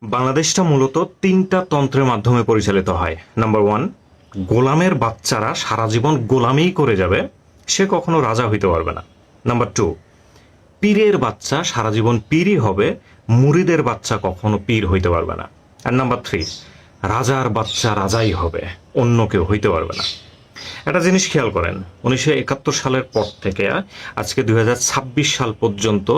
বাংলাদেশটা মূলত তিনটা তন্ত্রের মাধ্যমে পরিচালিত হয়। নাম্বার ওয়ান, গোলামের বাচ্চারা সারা জীবন গোলামি করে যাবে, সে কখনো রাজা হইতে পারবে না। নাম্বার টু, পীরের বাচ্চা সারা জীবন পীরই হবে, মুরিদের বাচ্চা কখনো পীর হইতে পারবে না। আর নাম্বার থ্রি, রাজার বাচ্চা রাজাই হবে, অন্য কেউ হইতে পারবে না। একটা জিনিস খেয়াল করেন, 1971 সালের পর থেকে আজকে 2026 সাল পর্যন্ত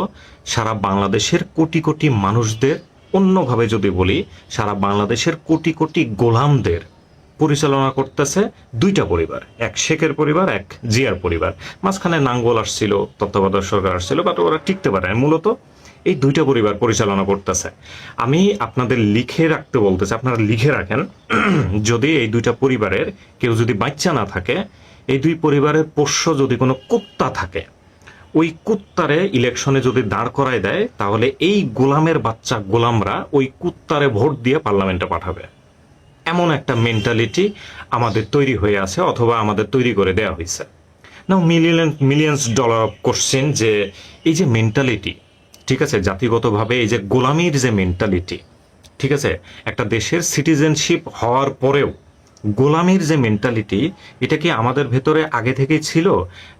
সারা বাংলাদেশের কোটি কোটি মানুষদের, অন্যভাবে যদি বলি সারা বাংলাদেশের কোটি কোটি গোলামদের পরিচালনা করতেছে দুইটা পরিবার, এক শেখের পরিবার, এক জিয়ার পরিবার। মাঝখানে নাঙ্গল আসছিল, তত্ত্বাবধায়ক সরকার আসছিল, বাট ওরা টিকতে পারে না। মূলত এই দুইটা পরিবার পরিচালনা করতেছে। আমি আপনাদের লিখে রাখতে বলতেছি, আপনারা লিখে রাখেন, যদি এই দুইটা পরিবারের কেউ যদি বাচ্চা না থাকে, এই দুই পরিবারের পোষ্য যদি কোনো কুত্তা থাকে, ওই কুত্তারে ইলেকশনে যদি দাঁড় করায় দেয়, তাহলে এই গোলামের বাচ্চা গোলামরা ওই কুত্তারে ভোট দিয়ে পার্লামেন্টে পাঠাবে। এমন একটা মেন্টালিটি আমাদের তৈরি হয়ে আছে, অথবা আমাদের তৈরি করে দেওয়া হয়েছে। নাও মিলিয়ন্স ডলার অফ কোশ্চেন, যে এই যে মেন্টালিটি, ঠিক আছে, জাতিগতভাবে এই যে গোলামির যে মেন্টালিটি, ঠিক আছে, একটা দেশের সিটিজেনশিপ হওয়ার পরেও গোলামির যে মেন্টালিটি, এটা কি আমাদের ভেতরে আগে থেকেই ছিল,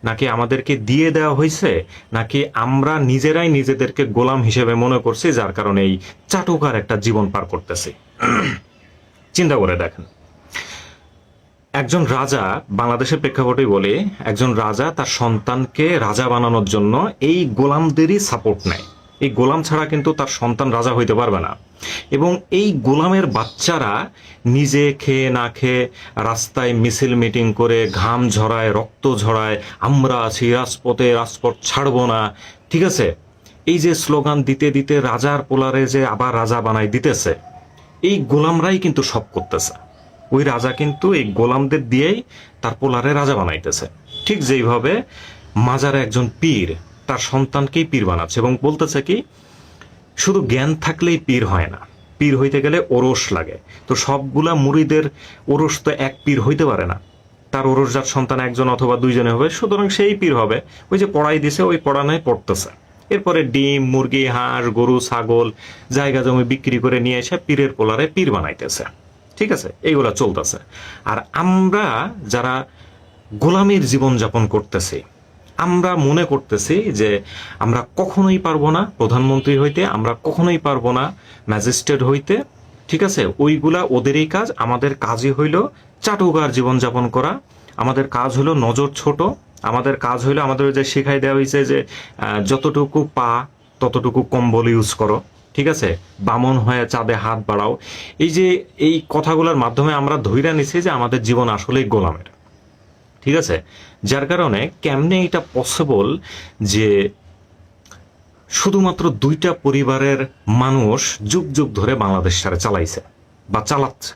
নাকি আমাদেরকে দিয়ে দেওয়া হয়েছে, নাকি আমরা নিজেরাই নিজেদেরকে গোলাম হিসেবে মনে করছি, যার কারণে এই চাটুকার একটা জীবন পার করতেছি? চিন্তা করে দেখেন, একজন রাজা, বাংলাদেশের প্রেক্ষাপটেই বলে, একজন রাজা তার সন্তানকে রাজা বানানোর জন্য এই গোলামদেরই সাপোর্ট নেয়। এই গোলাম ছাড়া কিন্তু তার সন্তান রাজা হইতে পারবে না। এবং এই গোলামের বাচ্চারা নিজে খেয়ে না খেয়ে রাস্তায় মিছিল মিটিং করে ঘাম ঝরায়, রক্ত ঝরায়, আমরা আছি রাজপথে, রাজপথ ছাড়বো না, ঠিক আছে, এই যে স্লোগান দিতে দিতে রাজার পোলারে যে আবার রাজা বানাই দিতেছে, এই গোলামরাই কিন্তু সব করতেছে। ওই রাজা কিন্তু এই গোলামদের দিয়েই তার পোলারে রাজা বানাইতেছে। ঠিক যেইভাবে মাজারে একজন পীর তার সন্তানকেই পীর বানাচ্ছে এবং বলতেছে কি, শুধু জ্ঞান থাকলেই পীর হয় না, পীর হইতে গেলে ওরস লাগে। তো সবগুলা মুরিদের ওরস তো এক পীর হইতে পারে না, তার ওরস যার সন্তান একজন অথবা দুইজনে হবে, সুতরাং সেই পীর হবে। ওই যে পড়াই দিছে, ওই পড়ানোই পড়তেছে। এরপরে ডিম, মুরগি, হাঁস, গরু, ছাগল, জায়গা জমি বিক্রি করে নিয়ে এসে পীরের পোলারে পীর বানাইতেছে। ঠিক আছে, এইগুলা চলতেছে। আর আমরা যারা গোলামীর জীবনযাপন করতেছি, আমরা মনে করতেছি যে আমরা কখনোই পারবো না প্রধানমন্ত্রী হইতে, আমরা কখনোই পারবো না ম্যাজিস্ট্রেট হইতে, ঠিক আছে, ওইগুলা ওদেরই কাজ। আমাদের কাজই হইল চাটুকার জীবনযাপন করা, আমাদের কাজ হলো নজর ছোট, আমাদের কাজ হইলো, আমাদের যে শিখাই দেওয়া হয়েছে যে যতটুকু পা ততটুকু কম্বল ইউজ করো, ঠিক আছে, বামন হয়ে চাঁদে হাত বাড়াও। এই যে এই কথাগুলোর মাধ্যমে আমরা ধইরা নিছি যে আমাদের জীবন আসলেই গোলামের, ঠিক আছে। যার কারণে কেমনে এটা পসিবল যে শুধুমাত্র দুইটা পরিবারের মানুষ যুগ যুগ ধরে বাংলাদেশটারে চালাইছে বা চালাচ্ছে,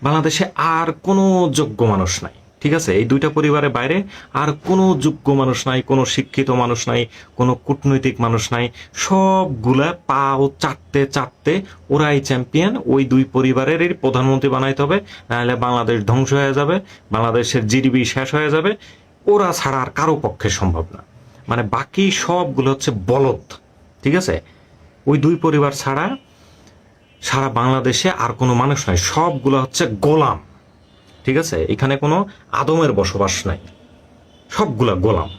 বাংলাদেশে আর কোনো যোগ্য মানুষ নাই, ঠিক আছে, এই দুইটা পরিবারের বাইরে আর কোনো যোগ্য মানুষ নাই, কোনো শিক্ষিত মানুষ নাই, কোনো কূটনৈতিক মানুষ নাই, সবগুলা পাও চাটতে চাটতে ওরাই চ্যাম্পিয়ন। ওই দুই পরিবারেরই প্রধানমন্ত্রী বানাইতে হবে, নাহলে বাংলাদেশ ধ্বংস হয়ে যাবে, বাংলাদেশের জিডিপি শেষ হয়ে যাবে। ওরা ছাড়া আর কারো পক্ষে সম্ভব না। মানে বাকি সবগুলো হচ্ছে বলদ, ঠিক আছে। ওই দুই পরিবার ছাড়া সারা বাংলাদেশে আর কোনো মানুষ নাই, সবগুলো হচ্ছে গোলাম, ঠিক আছে। এখানে কোনো আদমের বসবাস নাই, সবগুলা গোলাম।